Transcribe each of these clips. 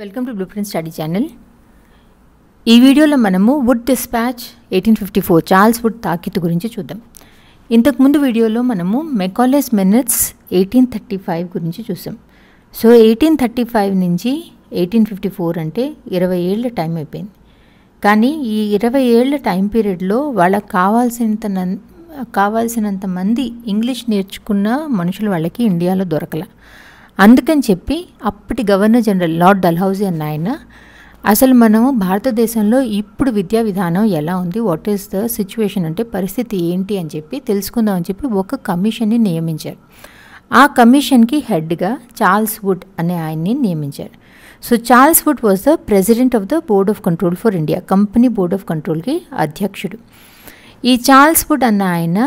Welcome to blue print study channel. ఈ వీడియోలో మనము వుడ్ డిస్పాచ్ 1854 చార్ల్స్ వుడ్ తాకిత్ గురించి చూద్దాం. ఇంతకుముందు వీడియోలో మనము మెకాలేస్ మినిట్స్ 1835 గురించి చూసాం. సో 1835 నుంచి 1854 అంటే 20 ఏళ్ళ టైం అయిపోయింది. కానీ ఈ 20 ఏళ్ళ టైం పీరియడ్లో వాళ్ళకి కావాల్సినంత మంది ఇంగ్లీష్ నేర్చుకున్న మనుషులు వాళ్ళకి ఇండియాలో దొరకల. అందుకని చెప్పి అప్పటి గవర్నర్ జనరల్ లార్డ్ డల్హౌసీ అన్న ఆయన అసలు మనము భారతదేశంలో ఇప్పుడు విద్యా విధానం ఎలా ఉంది, వాట్ ఈస్ ద సిచ్యువేషన్, అంటే పరిస్థితి ఏంటి అని చెప్పి తెలుసుకుందామని చెప్పి ఒక కమిషన్ని నియమించారు. ఆ కమిషన్కి హెడ్గా చార్ల్స్ వుడ్ అనే ఆయన్ని నియమించారు. So Charles Wood was the president of the board of control for India, company board of కంట్రోల్కి అధ్యక్షుడు. ఈ చార్ల్స్ వుడ్ అన్న ఆయన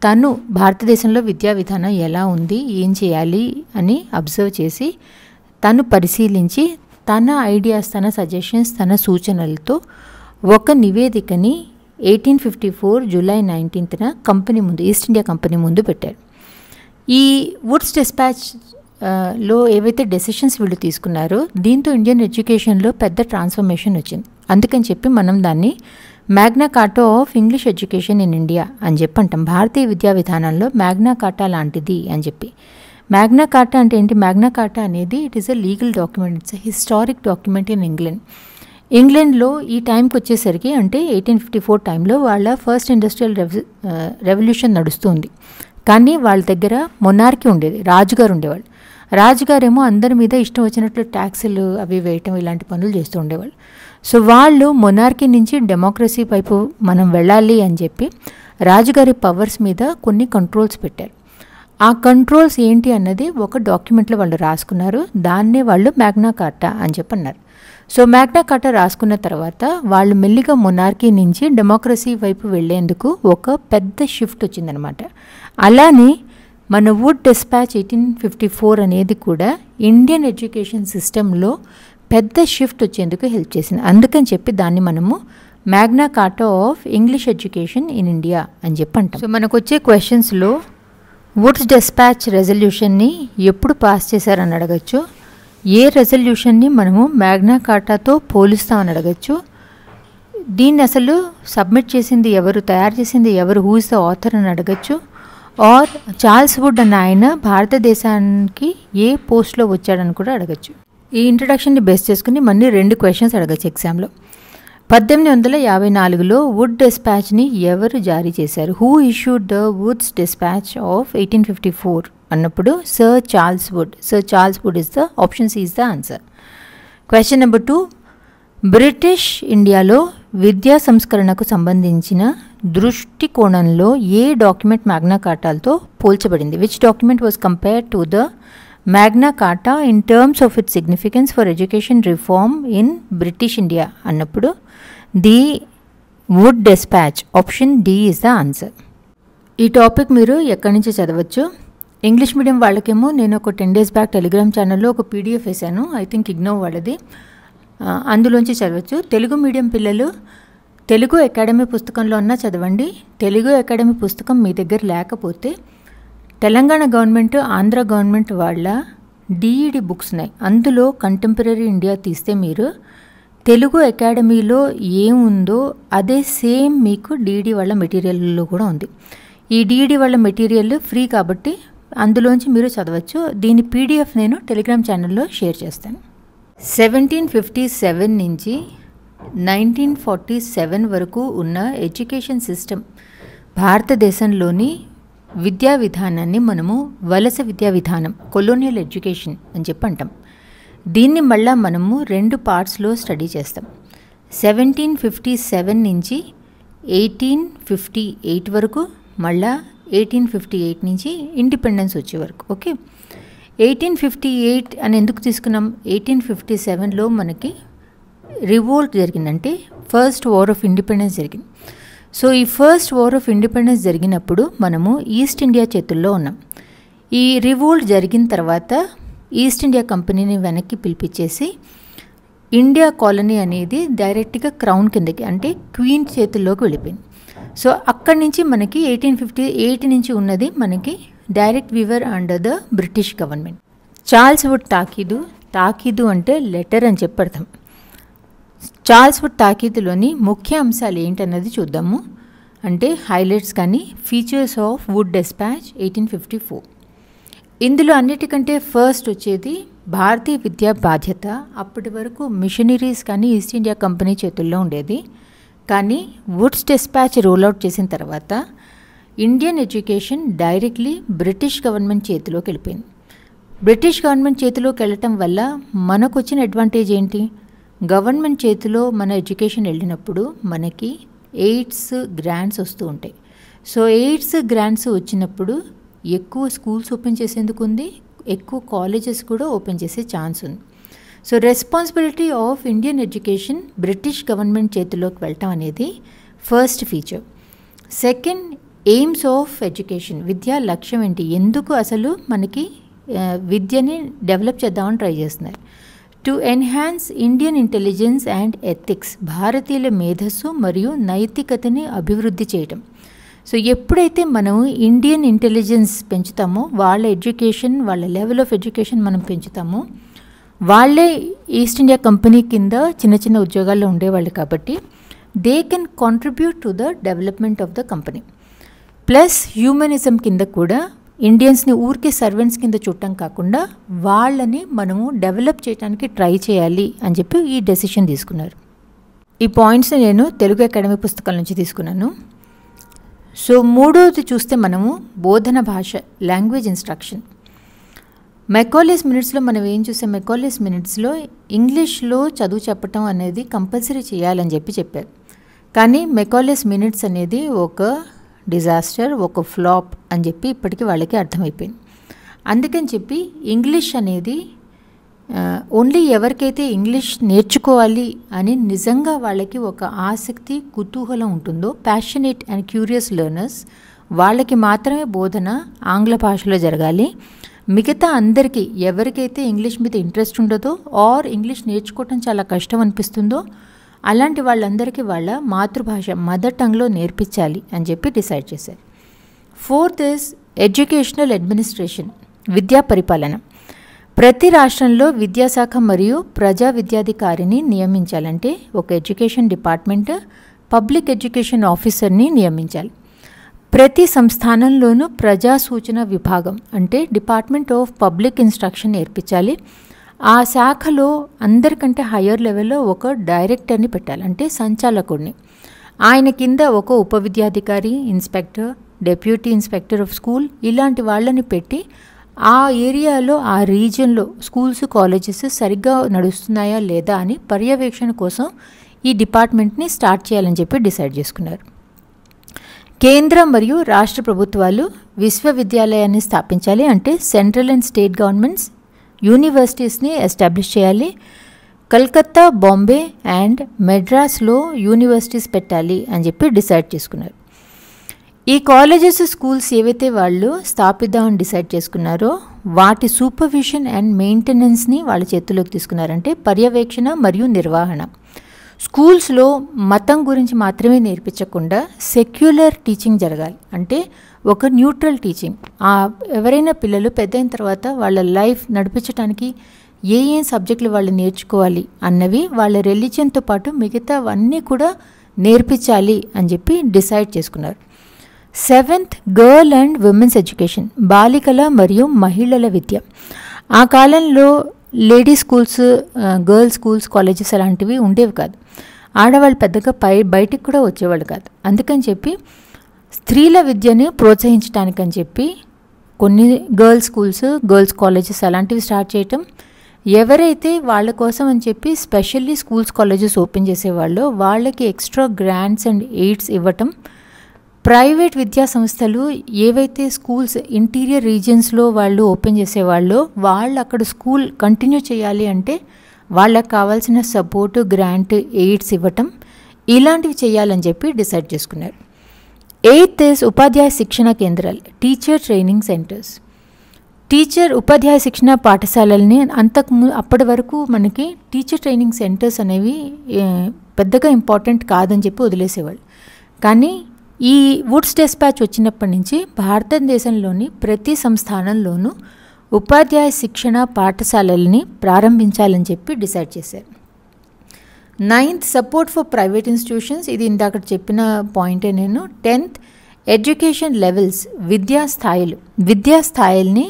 తను భారతదేశంలో విద్యా విధానం ఎలా ఉంది, ఏం చేయాలి అని అబ్జర్వ్ చేసి తను పరిశీలించి తన ఐడియాస్, తన సజెషన్స్, తన సూచనలతో ఒక నివేదికని 1854 జూలై 19న కంపెనీ ముందు, ఈస్ట్ ఇండియా కంపెనీ ముందు పెట్టారు. ఈ వుడ్స్ డిస్పాచ్ లో ఏవైతే డెసిషన్స్ వీళ్ళు తీసుకున్నారో దీంతో ఇండియన్ ఎడ్యుకేషన్లో పెద్ద ట్రాన్స్ఫర్మేషన్ వచ్చింది. అందుకని చెప్పి మనం దాన్ని Magna కార్టా of English education in India అని చెప్పి అంటాం. భారతీయ విద్యా విధానంలో మ్యాగ్నా కార్టా లాంటిది అని చెప్పి. మ్యాగ్నా కార్టా అంటే ఏంటి? మ్యాగ్నా కార్టా అనేది it is a legal document, it's a historic document in ఇంగ్లాండ్లో ఈ టైంకి వచ్చేసరికి అంటే 1854 టైంలో వాళ్ళ ఫస్ట్ ఇండస్ట్రియల్ రెవల్యూషన్ నడుస్తుంది. కానీ వాళ్ళ దగ్గర మొనార్కీ ఉండేది, రాజుగారు ఉండేవాళ్ళు. రాజుగారేమో అందరి మీద ఇష్టం వచ్చినట్లు ట్యాక్సులు అవి వేయటం ఇలాంటి పనులు చేస్తూ ఉండేవాళ్ళు. సో వాళ్ళు మొనార్కీ నుంచి డెమోక్రసీ వైపు మనం వెళ్ళాలి అని చెప్పి రాజుగారి పవర్స్ మీద కొన్ని కంట్రోల్స్ పెట్టారు. ఆ కంట్రోల్స్ ఏంటి అన్నది ఒక డాక్యుమెంట్లో వాళ్ళు రాసుకున్నారు. దాన్నే వాళ్ళు మ్యాగ్నా కార్టా అని చెప్పి అన్నారు. సో మ్యాగ్నా కార్టా రాసుకున్న తర్వాత వాళ్ళు మెల్లిగా మొనార్కీ నుంచి డెమోక్రసీ వైపు వెళ్ళేందుకు ఒక పెద్ద షిఫ్ట్ వచ్చిందనమాట. అలానే మన వుడ్ డిస్పాచ్ 1854 అనేది కూడా ఇండియన్ ఎడ్యుకేషన్ సిస్టంలో పెద్ద షిఫ్ట్ వచ్చేందుకు హెల్ప్ చేసింది. అందుకని చెప్పి దాన్ని మనము Magna కార్టా of English education in India అని చెప్పి అంటాం. సో మనకు వచ్చే క్వశ్చన్స్లో వుడ్స్ డిస్పాచ్ రెజల్యూషన్ని ఎప్పుడు పాస్ చేశారని అడగచ్చు, ఏ రెజల్యూషన్ని మనము మ్యాగ్నా కార్టాతో పోలుస్తామని అడగచ్చు, దీన్ని అసలు సబ్మిట్ చేసింది ఎవరు, తయారు చేసింది ఎవరు, హూ ఇస్ ద ఆథర్ అని అడగచ్చు, ఆర్ చార్ల్స్ వుడ్ అన్న ఆయన భారతదేశానికి ఏ పోస్ట్లో వచ్చాడని కూడా అడగచ్చు. ఈ ఇంట్రడక్షన్ని బేస్ చేసుకుని మళ్ళీ 2 క్వశ్చన్స్ అడగచ్చు ఎగ్జామ్లో. 1854లో వుడ్ డిస్పాచ్ని ఎవరు జారీ చేశారు? Who issued the Woods dispatch of 1854 అన్నప్పుడు sir Charles Wood. Sir Charles Wood is the option C is the answer. Question number 2, British ఇండియాలో విద్యా సంస్కరణకు సంబంధించిన దృష్టికోణంలో ఏ డాక్యుమెంట్ మ్యాగ్నా కార్టాతో పోల్చబడింది? Which document was compared to the Magna Carta in terms of its significance for education reform in British India అన్నప్పుడు the Wood dispatch, option D is the answer. ఈ టాపిక్ మీరు ఎక్కడి నుంచి చదవచ్చు? ఇంగ్లీష్ మీడియం వాళ్ళకేమో నేను ఒక 10 days బ్యాక్ టెలిగ్రామ్ ఛానల్లో ఒక PDF వేశాను, ఐ థింక్ ఇగ్నో వాళ్ళది, అందులోంచి చదవచ్చు. తెలుగు మీడియం పిల్లలు తెలుగు అకాడమీ పుస్తకంలో అన్నా చదవండి. తెలుగు అకాడమీ పుస్తకం మీ దగ్గర లేకపోతే తెలంగాణ గవర్నమెంట్, ఆంధ్ర గవర్నమెంట్ వాళ్ళ DED బుక్స్ ఉన్నాయి, అందులో కంటెంపరీ ఇండియా తీస్తే మీరు తెలుగు అకాడమీలో ఏముందో అదే సేమ్ మీకు DED వాళ్ళ మెటీరియల్లో కూడా ఉంది. ఈ DED వాళ్ళ మెటీరియల్ ఫ్రీ కాబట్టి అందులోంచి మీరు చదవచ్చు. దీని PDF నేను టెలిగ్రామ్ ఛానల్లో షేర్ చేస్తాను. 1757 నుంచి 1947 వరకు ఉన్న ఎడ్యుకేషన్ సిస్టమ్, భారతదేశంలోని విద్యా విధానాన్ని మనము వలస విద్యా విధానం, కొలోనియల్ ఎడ్యుకేషన్ అని చెప్పి అంటాం. దీన్ని మళ్ళా మనము 2 పార్ట్స్లో స్టడీ చేస్తాం. 1757 నుంచి 1858 వరకు, మళ్ళా 1858 నుంచి ఇండిపెండెన్స్ వచ్చే వరకు. ఓకే, 1858 అని ఎందుకు తీసుకున్నాం? 1857లో మనకి రివోల్ట్ జరిగిందంటే ఫస్ట్ వార్ ఆఫ్ ఇండిపెండెన్స్ జరిగింది. సో ఈ ఫస్ట్ వార్ ఆఫ్ ఇండిపెండెన్స్ జరిగినప్పుడు మనము ఈస్ట్ ఇండియా చేతుల్లో ఉన్నాం. ఈ రివోల్ట్ జరిగిన తర్వాత ఈస్ట్ ఇండియా కంపెనీని వెనక్కి పిలిపించేసి ఇండియా కాలనీ అనేది డైరెక్ట్గా క్రౌన్ కిందకి, అంటే క్వీన్ చేతుల్లోకి వెళ్ళిపోయింది. సో అక్కడి నుంచి మనకి 1858 నుంచి ఉన్నది మనకి direct weaver under the British government. Charles Wood తాకీదు తాకీదు అంటే లెటర్ అని చెప్పి అర్థం. చార్ల్స్ వుడ్ తాకీదులోని ముఖ్య అంశాలు ఏంటన్నది చూద్దాము. అంటే హైలైట్స్ కానీ ఫీచర్స్ ఆఫ్ వుడ్ డిస్పాచ్ 1854. ఇందులో అన్నిటికంటే ఫస్ట్ వచ్చేది భారతీయ విద్యా బాధ్యత. అప్పటి వరకు మిషనరీస్ కానీ ఈస్ట్ ఇండియా కంపెనీ చేతుల్లో ఉండేది. కానీ వుడ్స్ డిస్పాచ్ రోల్అవుట్ చేసిన తర్వాత Indian education directly British government చేతిలోకి వెళ్ళిపోయింది. బ్రిటిష్ గవర్నమెంట్ చేతిలోకి వెళ్ళటం వల్ల మనకు వచ్చిన అడ్వాంటేజ్ ఏంటి? గవర్నమెంట్ చేతిలో మన ఎడ్యుకేషన్ వెళ్ళినప్పుడు మనకి ఎయిడ్స్ గ్రాంట్స్ వస్తూ ఉంటాయి. సో ఎయిడ్స్ గ్రాంట్స్ వచ్చినప్పుడు ఎక్కువ స్కూల్స్ ఓపెన్ చేసేందుకు ఉంది, ఎక్కువ కాలేజెస్ కూడా ఓపెన్ చేసే ఛాన్స్ ఉంది. So responsibility of Indian education British government చేతిలోకి వెళ్ళటం అనేది first feature. Second, AIIMS of education, విద్యా లక్ష్యం ఏంటి, ఎందుకు అసలు మనకి విద్యని డెవలప్ చేద్దామని ట్రై చేస్తున్నారు. To enhance Indian intelligence and ethics, భారతీయుల మేధస్సు మరియు నైతికతని అభివృద్ధి చేయటం. సో ఎప్పుడైతే మనం ఇండియన్ ఇంటెలిజెన్స్ పెంచుతామో, వాళ్ళ ఎడ్యుకేషన్, వాళ్ళ లెవెల్ ఆఫ్ ఎడ్యుకేషన్ మనం పెంచుతామో, వాళ్ళే ఈస్ట్ ఇండియా కంపెనీ కింద చిన్న చిన్న ఉద్యోగాల్లో ఉండేవాళ్ళు కాబట్టి they can contribute to the development of the company. Plus humanism కింద కూడా ఇండియన్స్ని ఊరికే సర్వెంట్స్ కింద చూడటం కాకుండా వాళ్ళని మనము డెవలప్ చేయడానికి ట్రై చేయాలి అని చెప్పి ఈ డెసిషన్ తీసుకున్నారు. ఈ పాయింట్స్ని నేను తెలుగు అకాడమీ పుస్తకాల నుంచి తీసుకున్నాను. సో మూడోది చూస్తే మనము బోధన భాష, లాంగ్వేజ్ ఇన్స్ట్రక్షన్. మెకాలేస్ మినిట్స్లో మనం ఏం చూసాం? మెకాలేస్ మినిట్స్లో ఇంగ్లీష్లో చదువు చెప్పటం అనేది కంపల్సరీ చేయాలని చెప్పారు. కానీ మెకాలేస్ మినిట్స్ అనేది ఒక డిజాస్టర్, ఒక ఫ్లాప్ అని చెప్పి ఇప్పటికీ వాళ్ళకి అర్థమైపోయింది. అందుకని చెప్పి ఇంగ్లీష్ అనేది ఓన్లీ ఎవరికైతే ఇంగ్లీష్ నేర్చుకోవాలి అని నిజంగా వాళ్ళకి ఒక ఆసక్తి, కుతూహలం ఉంటుందో, ప్యాషనేట్ అండ్ క్యూరియస్ లెర్నర్స్, వాళ్ళకి మాత్రమే బోధన ఆంగ్ల భాషలో జరగాలి. మిగతా అందరికీ ఎవరికైతే ఇంగ్లీష్ మీద ఇంట్రెస్ట్ ఉండదో ఆర్ ఇంగ్లీష్ నేర్చుకోవటం చాలా కష్టం అనిపిస్తుందో అలాంటి వాళ్ళందరికీ వాళ్ళ మాతృభాష, మదర్ టంగ్లో నేర్పించాలి అని చెప్పి డిసైడ్ చేశారు. ఫోర్త్ ఇస్ ఎడ్యుకేషనల్ అడ్మినిస్ట్రేషన్, విద్యా పరిపాలన. ప్రతి రాష్ట్రంలో విద్యాశాఖ మరియు ప్రజా విద్యాధికారిని నియమించాలంటే ఒక ఎడ్యుకేషన్ డిపార్ట్మెంట్, పబ్లిక్ ఎడ్యుకేషన్ ఆఫీసర్ని నియమించాలి. ప్రతి సంస్థానంలోనూ ప్రజా సూచన విభాగం అంటే డిపార్ట్మెంట్ ఆఫ్ పబ్లిక్ ఇన్స్ట్రక్షన్ నేర్పించాలి. ఆ శాఖలో అందరికంటే హయ్యర్ లెవెల్లో ఒక డైరెక్టర్ని పెట్టాలి, అంటే సంచాలకుడిని. ఆయన కింద ఒక ఉప విద్యాధికారి, inspector, deputy inspector of school ఇలాంటి వాళ్ళని పెట్టి ఆ ఏరియాలో, ఆ రీజియన్లో స్కూల్స్, కాలేజెస్ సరిగ్గా నడుస్తున్నాయా లేదా అని పర్యవేక్షణ కోసం ఈ డిపార్ట్మెంట్ని స్టార్ట్ చేయాలని చెప్పి డిసైడ్ చేసుకున్నారు. కేంద్ర మరియు రాష్ట్ర ప్రభుత్వాలు విశ్వవిద్యాలయాన్ని స్థాపించాలి, అంటే సెంట్రల్ అండ్ స్టేట్ గవర్నమెంట్స్ యూనివర్సిటీస్ని ఎస్టాబ్లిష్ చేయాలి. కలకత్తా, బాంబే అండ్ మెడ్రాస్లో యూనివర్సిటీస్ పెట్టాలి అని చెప్పి డిసైడ్ చేసుకున్నారు. ఈ కాలేజెస్, స్కూల్స్ ఏవైతే వాళ్ళు స్థాపిద్దామని డిసైడ్ చేసుకున్నారో వాటి సూపర్విజన్ అండ్ మెయింటెనెన్స్ని వాళ్ళ చేతుల్లోకి తీసుకున్నారంటే పర్యవేక్షణ మరియు నిర్వహణ. స్కూల్స్లో మతం గురించి మాత్రమే నేర్పించకుండా సెక్యులర్ టీచింగ్ జరగాలి, అంటే ఒక న్యూట్రల్ టీచింగ్. ఎవరైనా పిల్లలు పెద్దయిన తర్వాత వాళ్ళ లైఫ్ నడిపించడానికి ఏ సబ్జెక్టులు వాళ్ళు నేర్చుకోవాలి అన్నవి వాళ్ళ రిలీజియన్తో పాటు మిగతావన్నీ కూడా నేర్పించాలి అని చెప్పి డిసైడ్ చేసుకున్నారు. Seventh, girl and women's education, బాలికల మరియు మహిళల విద్య. ఆ కాలంలో ladies schools, girls schools, colleges అలాంటివి ఉండేవి కాదు. ఆడవాళ్ళు పెద్దగా బయటికి కూడా వచ్చేవాళ్ళు కాదు. అందుకని చెప్పి స్త్రీల విద్యని ప్రోత్సహించడానికని చెప్పి కొన్ని గర్ల్స్ స్కూల్స్, గర్ల్స్ కాలేజెస్ అలాంటివి స్టార్ట్ చేయటం, ఎవరైతే వాళ్ళ కోసం అని చెప్పి స్పెషల్లీ స్కూల్స్, కాలేజెస్ ఓపెన్ చేసేవాళ్ళో వాళ్ళకి ఎక్స్ట్రా గ్రాంట్స్ అండ్ ఎయిడ్స్ ఇవ్వటం. ప్రైవేట్ విద్యా సంస్థలు ఏవైతే స్కూల్స్ ఇంటీరియర్ రీజియన్స్లో వాళ్ళు ఓపెన్ చేసేవాళ్ళో వాళ్ళు అక్కడ స్కూల్ కంటిన్యూ చేయాలి అంటే వాళ్ళకి కావాల్సిన సపోర్టు, గ్రాంట్, ఎయిడ్స్ ఇవ్వటం, ఇలాంటివి చేయాలని చెప్పి డిసైడ్ చేసుకున్నారు. ఎయిత్ ఇస్ ఉపాధ్యాయ శిక్షణ కేంద్రాలు, టీచర్ ట్రైనింగ్ సెంటర్స్. ఉపాధ్యాయ శిక్షణ పాఠశాలల్ని అప్పటి వరకు మనకి టీచర్ ట్రైనింగ్ సెంటర్స్ అనేవి పెద్దగా ఇంపార్టెంట్ కాదని చెప్పి వదిలేసేవాళ్ళు. కానీ ఈ వుడ్స్ డిస్పాచ్ వచ్చినప్పటి నుంచి భారతదేశంలోని ప్రతి సంస్థానంలోనూ ఉపాధ్యాయ శిక్షణ పాఠశాలల్ని ప్రారంభించాలని చెప్పి డిసైడ్ చేశారు. 9th support for private institutions, ఇది ఇందాక చెప్పిన పాయింటే నేను. 10th ఎడ్యుకేషన్ లెవెల్స్, విద్యా స్థాయిల్ని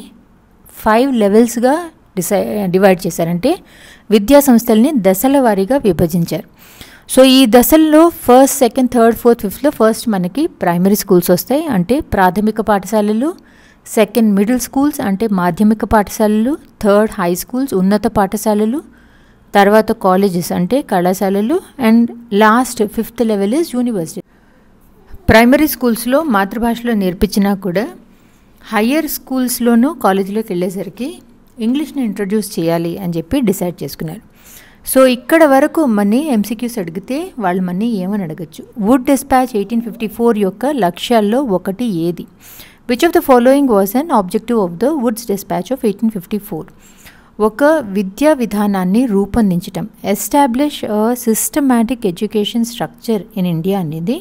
5 లెవెల్స్గా డివైడ్ చేశారంటే విద్యా సంస్థల్ని దశల వారీగా విభజించారు. సో ఈ దశల్లో 1st, 2nd, 3rd, 4th, 5thలో ఫస్ట్ మనకి ప్రైమరీ స్కూల్స్ వస్తాయి, అంటే ప్రాథమిక పాఠశాలలు. 2nd మిడిల్ స్కూల్స్, అంటే మాధ్యమిక పాఠశాలలు. 3rd హై స్కూల్స్, ఉన్నత పాఠశాలలు. తర్వాత కాలేజెస్, అంటే కళాశాలలు. And last 5th level is university. Primary స్కూల్స్లో మాతృభాషలో నేర్పించినా కూడా హయ్యర్ స్కూల్స్లోనూ కాలేజీలోకి వెళ్ళేసరికి ఇంగ్లీష్ని ఇంట్రడ్యూస్ చేయాలి అని చెప్పి డిసైడ్ చేసుకున్నారు. సో ఇక్కడ వరకు మనీ ఎంసీక్యూస్ అడిగితే వాళ్ళు మనీ ఏమని అడగచ్చు. వుడ్ డిస్పాచ్ 1854 యొక్క లక్ష్యాల్లో ఒకటి ఏది? Which of the following was an objective of the Woods dispatch of 1854? ఒక విద్యా విధానాన్ని రూపొందించటం, establish a systematic education structure in India అనేది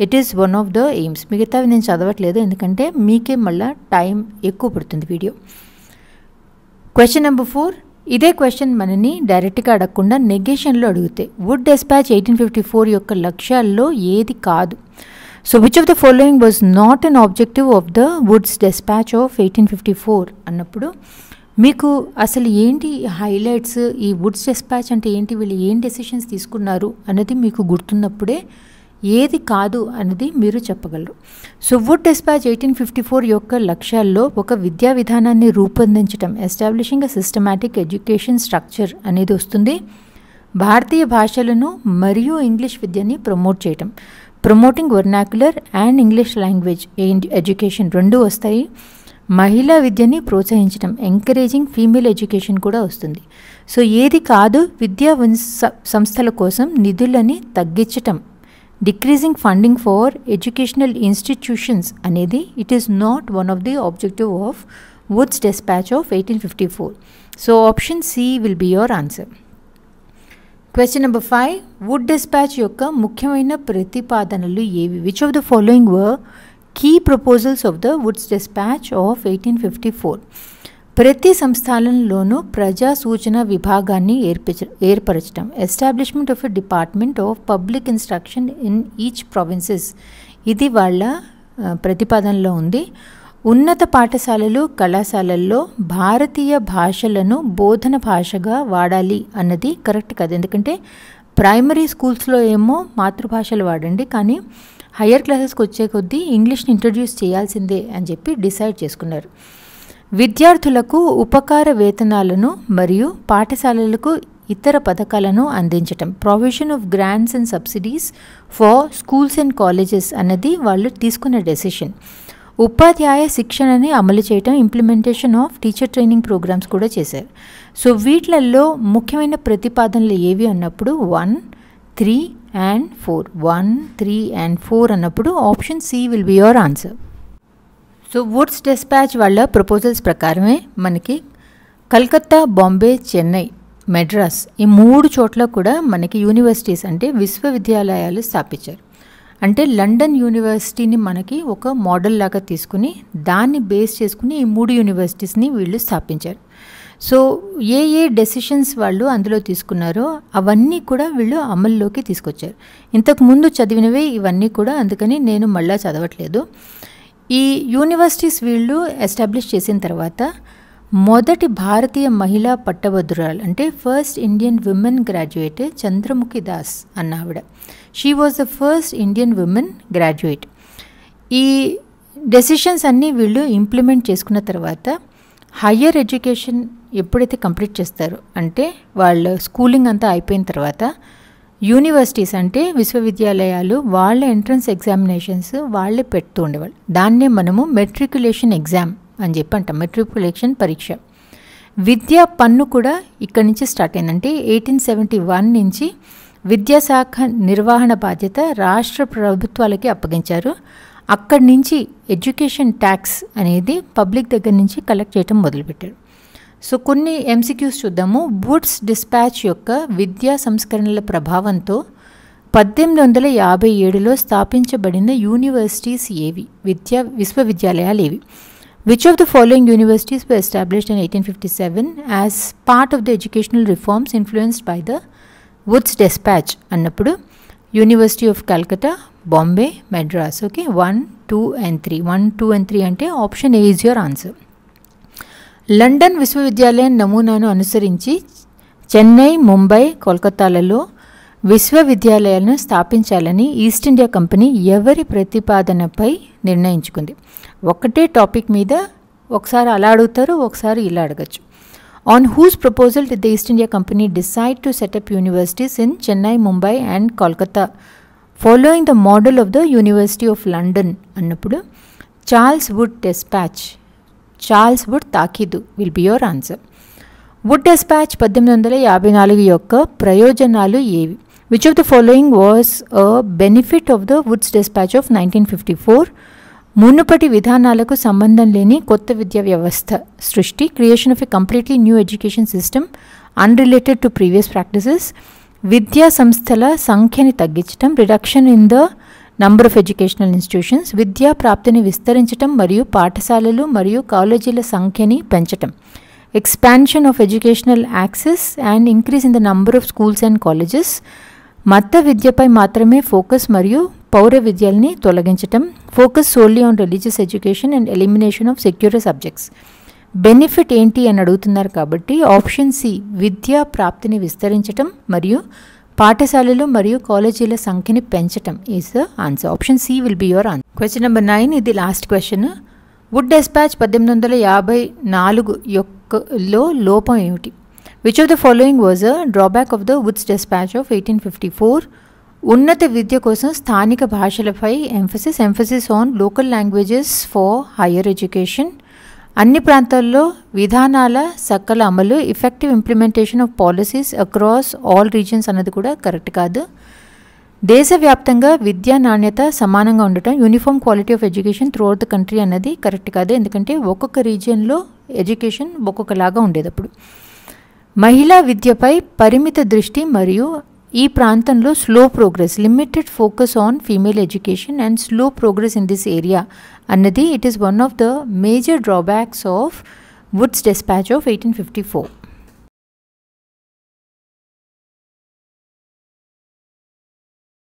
it is one of the aims. మిగతావి నేను చదవట్లేదు ఎందుకంటే మీకే మళ్ళీ టైం ఎక్కువ పడుతుంది వీడియో. క్వశ్చన్ నెంబర్ 4, ఇదే క్వశ్చన్ మనని డైరెక్ట్గా అడగకుండా నెగేషన్లో అడిగితే వుడ్ డిస్పాచ్ 1854 యొక్క లక్ష్యాల్లో ఏది కాదు? So which of the following was not an objective of the Woods dispatch of 1854 అన్నప్పుడు మీకు అసలు ఏంటి హైలైట్స్, ఈ వుడ్స్ డిస్పాచ్ అంటే ఏంటి, వీళ్ళు ఏం డెసిషన్స్ తీసుకున్నారు అన్నది మీకు గుర్తున్నప్పుడే ఏది కాదు అన్నది మీరు చెప్పగలరు. సో వుడ్ డిస్పాచ్ 1854 యొక్క లక్ష్యాల్లో ఒక విద్యా విధానాన్ని రూపొందించడం, ఎస్టాబ్లిషింగ్ అ సిస్టమాటిక్ ఎడ్యుకేషన్ స్ట్రక్చర్ అనేది వస్తుంది. భారతీయ భాషలను మరియు ఇంగ్లీష్ విద్యని ప్రమోట్ చేయటం, promoting vernacular and English language education 2 వస్తాయి. మహిళా విద్యని ప్రోత్సహించడం, ఎంకరేజింగ్ ఫీమేల్ ఎడ్యుకేషన్ కూడా వస్తుంది. సో ఏది కాదు? విద్యా సంస్థల కోసం నిధులని తగ్గించటం, decreasing funding for educational institutions అనేది it is not one of the objective of Woods dispatch of 1854. So option C will be your answer. Question number 5, Wood dispatch యొక్క ముఖ్యమైన ప్రతిపాదనలు ఏవి? Which of the following were key proposals of the Woods dispatch of 1854? ప్రతి సంస్థానంలోనూ ప్రజా సూచన విభాగాన్ని ఏర్పరచడం, establishment of a department of public instruction in each provinces, ఇది వాళ్ళ ప్రతిపాదనలో ఉంది. ఉన్నత పాఠశాలలు, కళాశాలల్లో భారతీయ భాషలను బోధన భాషగా వాడాలి అన్నది కరెక్ట్ కాదు. ఎందుకంటే ప్రైమరీ స్కూల్స్లో ఏమో మాతృభాషలు వాడండి, కానీ హయ్యర్ క్లాసెస్కి వచ్చే కొద్దీ ఇంగ్లీష్ని ఇంట్రడ్యూస్ చేయాల్సిందే అని చెప్పి డిసైడ్ చేసుకున్నారు. విద్యార్థులకు ఉపకార వేతనాలను మరియు పాఠశాలలకు ఇతర పథకాలను అందించటం, provision of grants and subsidies for schools and colleges అన్నది వాళ్ళు తీసుకున్న డెసిషన్. ఉపాధ్యాయ శిక్షణని అమలు చేయటం, implementation of teacher training programmes కూడా చేశారు. సో వీటిలలో ముఖ్యమైన ప్రతిపాదనలు ఏవి అన్నప్పుడు 1, 3 and 4. 1, 3 and 4 అన్నప్పుడు option C will be your answer. So Wood's dispatch వాళ్ళ ప్రపోజల్స్ ప్రకారమే మనకి కలకత్తా, బాంబే, చెన్నై, మెడ్రాస్ ఈ 3 చోట్ల కూడా మనకి యూనివర్సిటీస్ అంటే విశ్వవిద్యాలయాలు స్థాపించారు. అంటే లండన్ యూనివర్సిటీని మనకి ఒక మోడల్ లాగా తీసుకుని దాన్ని బేస్ చేసుకుని ఈ 3 యూనివర్సిటీస్ని వీళ్ళు స్థాపించారు. సో ఏ డెసిషన్స్ వాళ్ళు అందులో తీసుకున్నారో అవన్నీ కూడా వీళ్ళు అమల్లోకి తీసుకొచ్చారు. ఇంతకుముందు చదివినవే ఇవన్నీ కూడా, అందుకని నేను మళ్ళా చదవట్లేదు. ఈ యూనివర్సిటీస్ వీళ్ళు ఎస్టాబ్లిష్ చేసిన తర్వాత మొదటి భారతీయ మహిళా పట్టభద్రురాలు అంటే first Indian women graduate Chandramukhi Das అన్న ఆవిడ. She was the first Indian women graduate. ఈ డెసిషన్స్ అన్నీ వీళ్ళు ఇంప్లిమెంట్ చేసుకున్న తర్వాత హయ్యర్ ఎడ్యుకేషన్ ఎప్పుడైతే కంప్లీట్ చేస్తారో అంటే వాళ్ళ స్కూలింగ్ అంతా అయిపోయిన తర్వాత యూనివర్సిటీస్ అంటే విశ్వవిద్యాలయాలు వాళ్ళ ఎంట్రన్స్ ఎగ్జామినేషన్స్ వాళ్ళే పెడుతూ ఉండేవాళ్ళు. దాన్నే మనము మెట్రికులేషన్ ఎగ్జామ్ అని చెప్పి అంటాం, మెట్రికులేషన్ పరీక్ష. విద్యా పన్ను కూడా ఇక్కడి నుంచి స్టార్ట్ అయిందంటే 1871 నుంచి విద్యాశాఖ నిర్వహణ బాధ్యత రాష్ట్ర ప్రభుత్వాలకి అప్పగించారు. అక్కడి నుంచి ఎడ్యుకేషన్ ట్యాక్స్ అనేది పబ్లిక్ దగ్గర నుంచి కలెక్ట్ చేయడం మొదలుపెట్టారు. సో కొన్ని ఎంసీక్యూస్ చూద్దాము. వుడ్స్ డిస్పాచ్ యొక్క విద్యా సంస్కరణల ప్రభావంతో 1857లో స్థాపించబడిన యూనివర్సిటీస్ ఏవి, విశ్వవిద్యాలయాలు ఏవి? Which of the following universities were established in 1857 as part of the educational reforms influenced by the Woods Dispatch? అన్నప్పుడు university of Calcutta, Bombay, Madras. Okay, 1, 2 and 3. 1, 2 and 3 అంటే option A is your answer. London విశ్వవిద్యాలయం నమూనాను అనుసరించి చెన్నై, ముంబై, కోల్కతాలలో విశ్వవిద్యాలయాలను స్థాపించాలని ఈస్ట్ ఇండియా కంపెనీ ఎవరి ప్రతిపాదనపై నిర్ణయించుకుంది? ఒకటే టాపిక్ మీద ఒకసారి అలా అడుగుతారు, ఒకసారి ఇలా అడగచ్చు. On whose proposal did the East India company decide to set up universities in Chennai, Mumbai and Kolkata following the model of the university of London అన్నప్పుడు Charles Wood dispatch, Charles Wood తాకీదు will be your answer. Wood dispatch 1854 యొక్క ప్రయోజనాలు ఏవి? Which of the following was a benefit of the Woods Dispatch of 1954? మునుపటి విధానాలకు సంబంధం లేని కొత్త విద్యా వ్యవస్థ సృష్టి, creation of a completely new education system unrelated to previous practices, విద్యా సంస్థల సంఖ్యని తగ్గించడం, reduction in the number of educational institutions, విద్యా ప్రాప్తిని విస్తరించడం మరియు పాఠశాలలు మరియు కాలేజీల సంఖ్యని పెంచటం, expansion of educational access and increase in the number of schools and colleges, మత విద్యపై మాత్రమే ఫోకస్ మరియు పౌర విద్యల్ని తొలగించటం, focus solely on religious education and elimination of secure subjects. Benefit ఏంటి అని అడుగుతున్నారు కాబట్టి ఆప్షన్ సి విద్యా ప్రాప్తిని విస్తరించటం మరియు పాఠశాలలు మరియు కాలేజీల సంఖ్యని పెంచటం is the answer. Option C will be your answer. Question number 9, ఇది లాస్ట్ క్వశ్చన్. వుడ్ డిస్పాచ్ 1854 యొక్కలో లోపం ఏమిటి? Which of the following was a drawback of the Woods Dispatch of 1854? ఉన్నత విద్య కోసం స్థానిక భాషలపై emphasis on local languages for higher education, అన్ని ప్రాంతాల్లో విధానాల సకల అమలు, effective implementation of policies across all reasons అన్నది కూడా కరెక్ట్ కాదు. దేశవ్యాప్తంగా విద్యా నాణ్యత సమానంగా ఉండటం, uniform quality of education through out the country అన్నది కరెక్ట్ కాదు, ఎందుకంటే ఒక్కొక్క రీజియన్లో ఎడ్యుకేషన్ ఒక్కొక్కలాగా ఉండేటప్పుడు. మహిళా విద్యపై పరిమిత దృష్టి మరియు ఈ ప్రాంతంలో slow progress, limited focus on female education and slow progress in this area అన్నది it is one of the major drawbacks of Woods dispatch of 1854.